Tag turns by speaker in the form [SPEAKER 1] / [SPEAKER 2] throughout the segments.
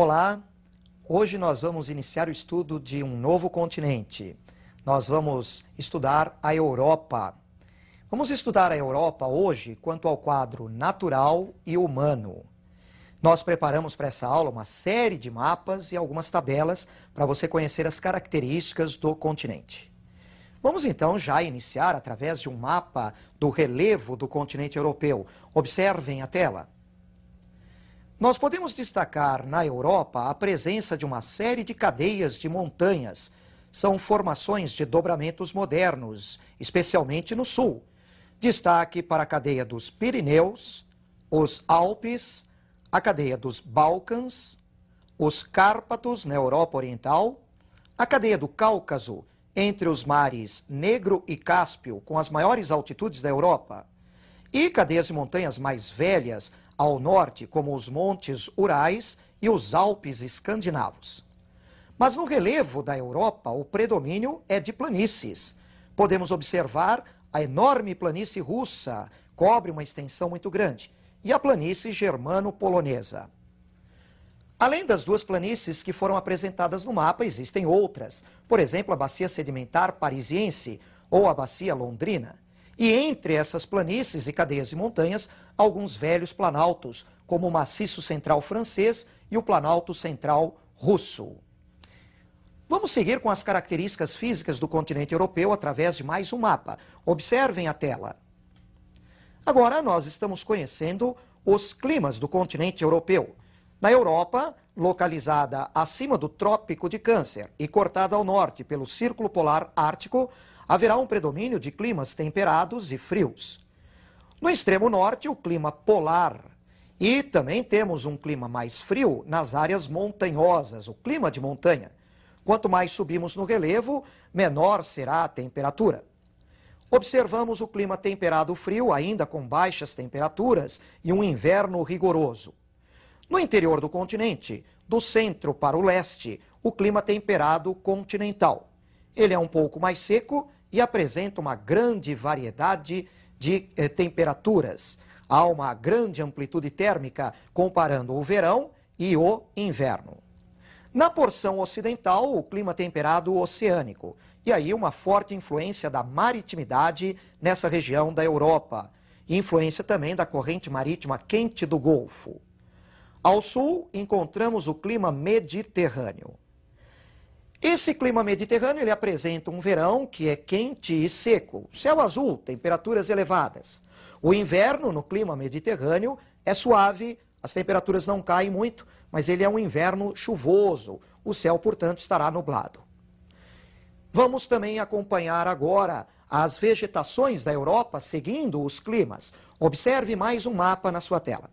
[SPEAKER 1] Olá, hoje nós vamos iniciar o estudo de um novo continente. Nós vamos estudar a Europa. Vamos estudar a Europa hoje quanto ao quadro natural e humano. Nós preparamos para essa aula uma série de mapas e algumas tabelas para você conhecer as características do continente. Vamos então já iniciar através de um mapa do relevo do continente europeu. Observem a tela. Nós podemos destacar na Europa a presença de uma série de cadeias de montanhas. São formações de dobramentos modernos, especialmente no sul. Destaque para a cadeia dos Pirineus, os Alpes, a cadeia dos Balcãs, os Cárpatos na Europa Oriental, a cadeia do Cáucaso, entre os mares Negro e Cáspio, com as maiores altitudes da Europa, e cadeias de montanhas mais velhas ao norte, como os Montes Urais e os Alpes escandinavos. Mas no relevo da Europa, o predomínio é de planícies. Podemos observar a enorme planície russa, cobre uma extensão muito grande, e a planície germano-polonesa. Além das duas planícies que foram apresentadas no mapa, existem outras. Por exemplo, a bacia sedimentar parisiense ou a bacia londrina. E entre essas planícies e cadeias de montanhas, alguns velhos planaltos, como o maciço central francês e o planalto central russo. Vamos seguir com as características físicas do continente europeu através de mais um mapa. Observem a tela. Agora nós estamos conhecendo os climas do continente europeu. Na Europa, localizada acima do Trópico de Câncer e cortada ao norte pelo Círculo Polar Ártico, haverá um predomínio de climas temperados e frios. No extremo norte, o clima polar. E também temos um clima mais frio nas áreas montanhosas, o clima de montanha. Quanto mais subimos no relevo, menor será a temperatura. Observamos o clima temperado frio, ainda com baixas temperaturas e um inverno rigoroso. No interior do continente, do centro para o leste, o clima temperado continental. Ele é um pouco mais seco e apresenta uma grande variedade de temperaturas. Há uma grande amplitude térmica comparando o verão e o inverno. Na porção ocidental, o clima temperado oceânico. E aí uma forte influência da maritimidade nessa região da Europa. E influência também da corrente marítima quente do Golfo. Ao sul, encontramos o clima mediterrâneo. Esse clima mediterrâneo ele apresenta um verão que é quente e seco, céu azul, temperaturas elevadas. O inverno no clima mediterrâneo é suave, as temperaturas não caem muito, mas ele é um inverno chuvoso, o céu, portanto, estará nublado. Vamos também acompanhar agora as vegetações da Europa seguindo os climas. Observe mais um mapa na sua tela.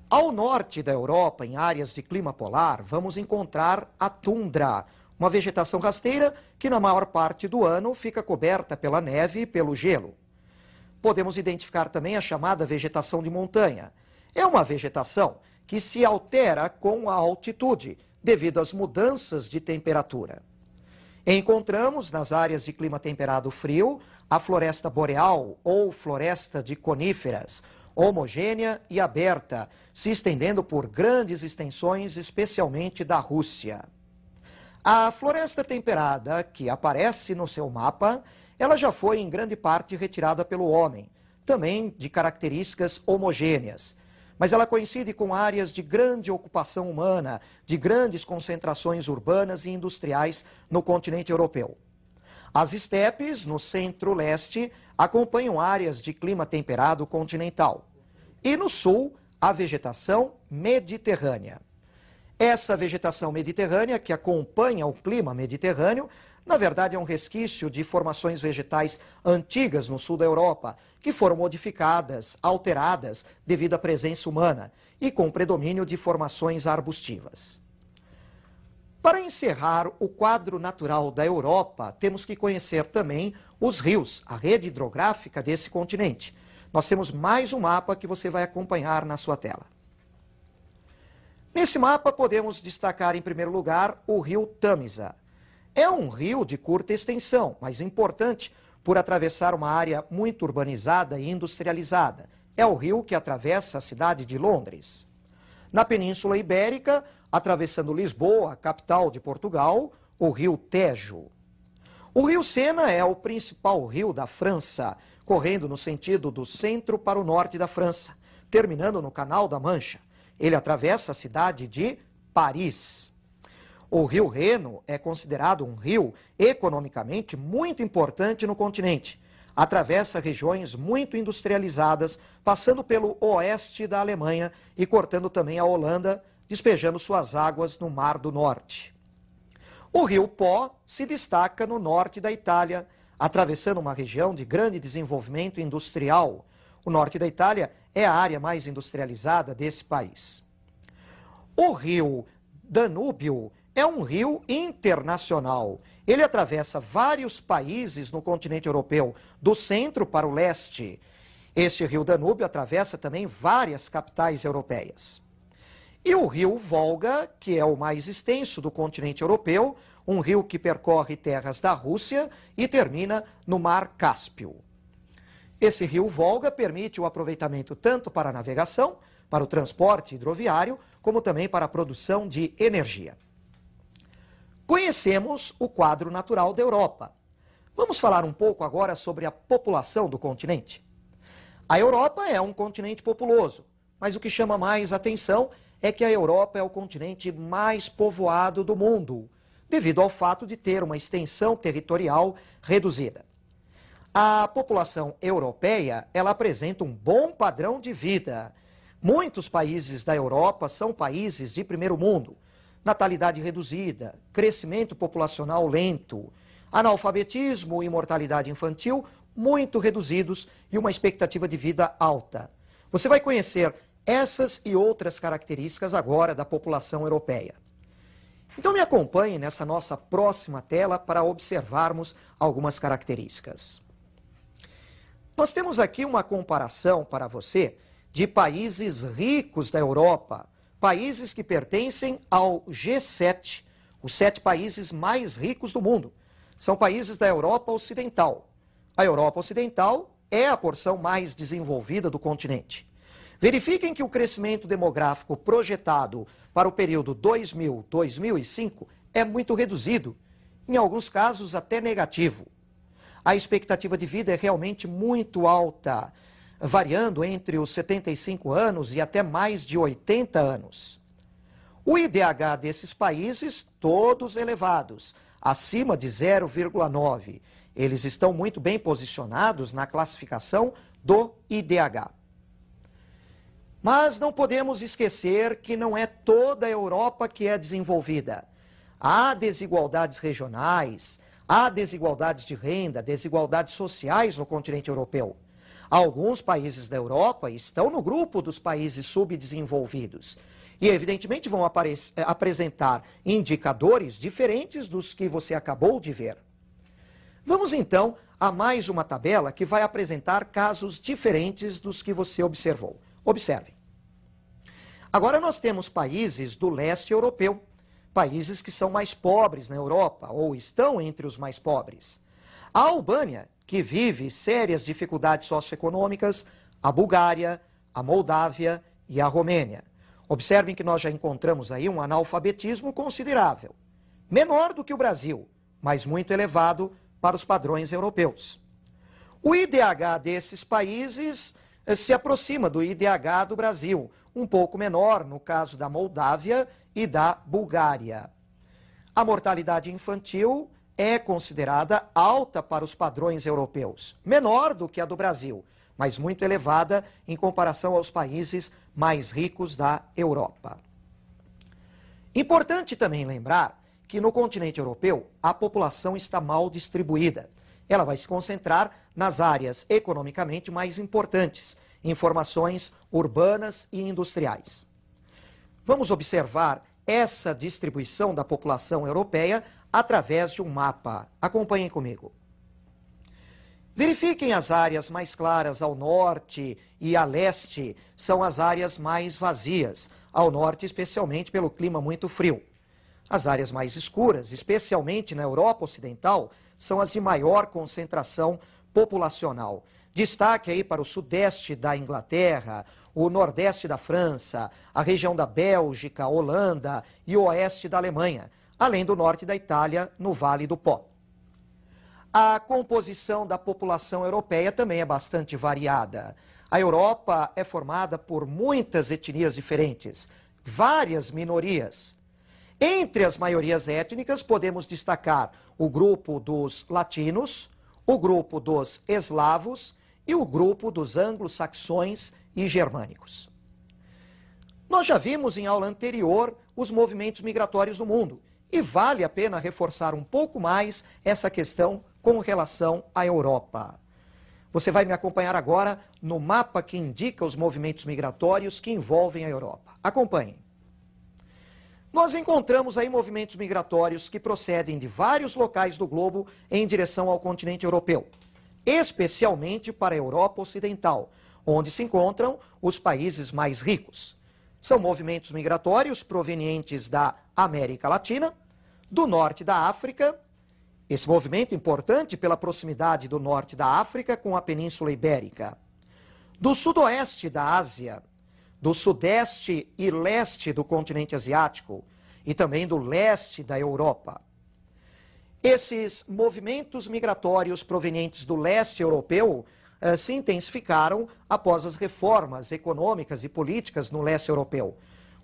[SPEAKER 1] Ao norte da Europa, em áreas de clima polar, vamos encontrar a tundra, uma vegetação rasteira que na maior parte do ano fica coberta pela neve e pelo gelo. Podemos identificar também a chamada vegetação de montanha. É uma vegetação que se altera com a altitude, devido às mudanças de temperatura. Encontramos nas áreas de clima temperado frio a floresta boreal ou floresta de coníferas, homogênea e aberta, se estendendo por grandes extensões, especialmente da Rússia. A floresta temperada, que aparece no seu mapa, ela já foi em grande parte retirada pelo homem, também de características homogêneas. Mas ela coincide com áreas de grande ocupação humana, de grandes concentrações urbanas e industriais no continente europeu. As estepes, no centro-leste, acompanham áreas de clima temperado continental. E no sul, a vegetação mediterrânea. Essa vegetação mediterrânea, que acompanha o clima mediterrâneo, na verdade é um resquício de formações vegetais antigas no sul da Europa, que foram modificadas, alteradas devido à presença humana e com predomínio de formações arbustivas. Para encerrar o quadro natural da Europa, temos que conhecer também os rios, a rede hidrográfica desse continente. Nós temos mais um mapa que você vai acompanhar na sua tela. Nesse mapa podemos destacar em primeiro lugar o rio Tamisa. É um rio de curta extensão, mas importante por atravessar uma área muito urbanizada e industrializada. É o rio que atravessa a cidade de Londres. Na Península Ibérica, atravessando Lisboa, a capital de Portugal, o rio Tejo. O rio Sena é o principal rio da França, correndo no sentido do centro para o norte da França, terminando no Canal da Mancha. Ele atravessa a cidade de Paris. O rio Reno é considerado um rio economicamente muito importante no continente. Atravessa regiões muito industrializadas, passando pelo oeste da Alemanha e cortando também a Holanda, despejando suas águas no Mar do Norte. O rio Po se destaca no norte da Itália, atravessando uma região de grande desenvolvimento industrial. O norte da Itália é a área mais industrializada desse país. O rio Danúbio é um rio internacional. Ele atravessa vários países no continente europeu, do centro para o leste. Este rio Danúbio atravessa também várias capitais europeias. E o rio Volga, que é o mais extenso do continente europeu, um rio que percorre terras da Rússia e termina no Mar Cáspio. Esse rio Volga permite o aproveitamento tanto para a navegação, para o transporte hidroviário, como também para a produção de energia. Conhecemos o quadro natural da Europa. Vamos falar um pouco agora sobre a população do continente. A Europa é um continente populoso, mas o que chama mais atenção é que a Europa é o continente mais povoado do mundo, devido ao fato de ter uma extensão territorial reduzida. A população europeia, ela apresenta um bom padrão de vida. Muitos países da Europa são países de primeiro mundo. Natalidade reduzida, crescimento populacional lento, analfabetismo e mortalidade infantil muito reduzidos e uma expectativa de vida alta. Você vai conhecer essas e outras características agora da população europeia. Então me acompanhe nessa nossa próxima tela para observarmos algumas características. Nós temos aqui uma comparação para você de países ricos da Europa, países que pertencem ao G7, os 7 países mais ricos do mundo. São países da Europa Ocidental. A Europa Ocidental é a porção mais desenvolvida do continente. Verifiquem que o crescimento demográfico projetado para o período 2000-2005 é muito reduzido, em alguns casos até negativo. A expectativa de vida é realmente muito alta, variando entre os 75 anos e até mais de 80 anos. O IDH desses países, todos elevados, acima de 0,9. Eles estão muito bem posicionados na classificação do IDH. Mas não podemos esquecer que não é toda a Europa que é desenvolvida. Há desigualdades regionais, há desigualdades de renda, desigualdades sociais no continente europeu. Alguns países da Europa estão no grupo dos países subdesenvolvidos e, evidentemente, vão apresentar indicadores diferentes dos que você acabou de ver. Vamos, então, a mais uma tabela que vai apresentar casos diferentes dos que você observou. Observem. Agora nós temos países do leste europeu, países que são mais pobres na Europa ou estão entre os mais pobres. A Albânia, que vive sérias dificuldades socioeconômicas, a Bulgária, a Moldávia e a Romênia. Observem que nós já encontramos aí um analfabetismo considerável, menor do que o Brasil, mas muito elevado para os padrões europeus. O IDH desses países se aproxima do IDH do Brasil, um pouco menor no caso da Moldávia e da Bulgária. A mortalidade infantil é considerada alta para os padrões europeus, menor do que a do Brasil, mas muito elevada em comparação aos países mais ricos da Europa. Importante também lembrar que no continente europeu a população está mal distribuída. Ela vai se concentrar nas áreas economicamente mais importantes, em formações urbanas e industriais. Vamos observar essa distribuição da população europeia através de um mapa. Acompanhem comigo. Verifiquem as áreas mais claras ao norte e a leste, são as áreas mais vazias, ao norte especialmente pelo clima muito frio. As áreas mais escuras, especialmente na Europa Ocidental, são as de maior concentração populacional, Destaque aí para o sudeste da Inglaterra, o nordeste da França, a região da Bélgica, Holanda e o oeste da Alemanha, além do norte da Itália, no Vale do Pó. A composição da população europeia também é bastante variada. A Europa é formada por muitas etnias diferentes, várias minorias. Entre as maiorias étnicas, podemos destacar o grupo dos latinos, o grupo dos eslavos e o grupo dos anglo-saxões e germânicos. Nós já vimos em aula anterior os movimentos migratórios no mundo e vale a pena reforçar um pouco mais essa questão com relação à Europa. Você vai me acompanhar agora no mapa que indica os movimentos migratórios que envolvem a Europa. Acompanhem. Nós encontramos aí movimentos migratórios que procedem de vários locais do globo em direção ao continente europeu, especialmente para a Europa Ocidental, onde se encontram os países mais ricos. São movimentos migratórios provenientes da América Latina, do norte da África. Esse movimento importante pela proximidade do norte da África com a Península Ibérica, do sudoeste da Ásia, do sudeste e leste do continente asiático e também do leste da Europa. Esses movimentos migratórios provenientes do leste europeu se intensificaram após as reformas econômicas e políticas no leste europeu.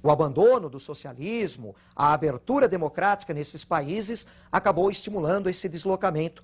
[SPEAKER 1] O abandono do socialismo, a abertura democrática nesses países acabou estimulando esse deslocamento